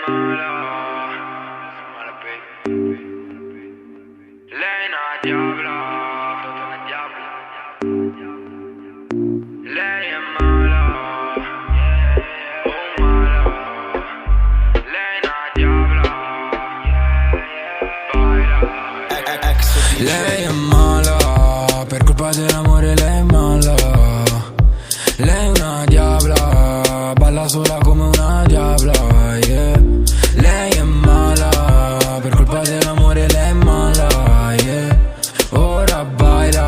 mala, lei è una diavla, lei è mala, oh mala, lei è una diavla, lei è mala, per colpa dell'amore lei è mala. Lei è una diavla, balla sola come una diavla, yeah. Lei è mala, per colpa dell'amore lei è mala, yeah. Ora baila,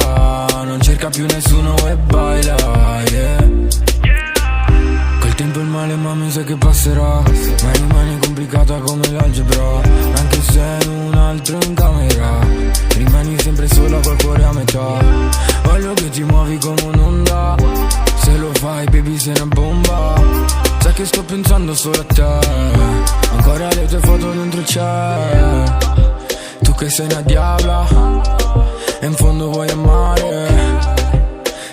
non cerca più nessuno e baila, yeah. Col tempo il male ma mi sa che passerà, ma rimane complicata come l'algebra. Anche se hai un altro in camera, rimani sempre sola col cuore a metà. Voglio che ti muovi come un'onda, se lo fai baby sei una bomba. Sai che sto pensando solo a te, ancora le tue foto dentro c'è. Tu che sei una diavla e in fondo vuoi amare.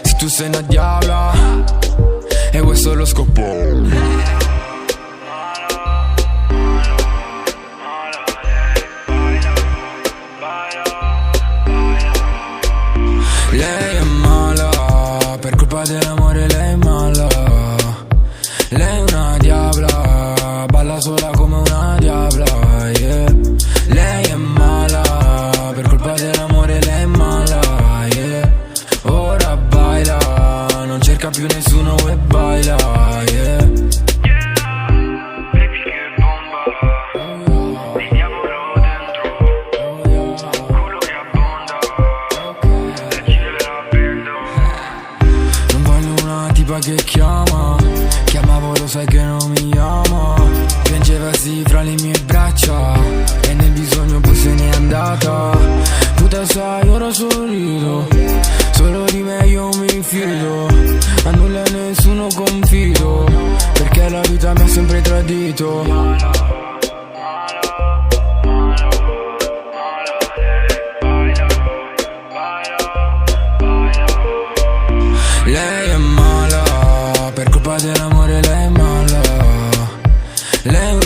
Se tu sei una diavla e questo è lo scopo. Lei è mala, per colpa dell'amore lei è mala. Lei è una diavla, balla sola come una diavla, yeah. Lei è mala, per colpa dell'amore lei è mala, yeah. Ora baila, non cerca più nessuno e baila, yeah. Baby che bomba, vediamolo dentro, culo che abbonda, leggere la prendo. Non voglio una tipa che chiamavo lo sai che non mi ama. Piangevasi fra le mie braccia e nel bisogno poi se n'è andata. Puta sai ora sorrido, solo di me io mi fido. A nulla e nessuno confido, perché la vita mi ha sempre tradito. Lei è mala, per colpa dell'amore lei è mala. Lei è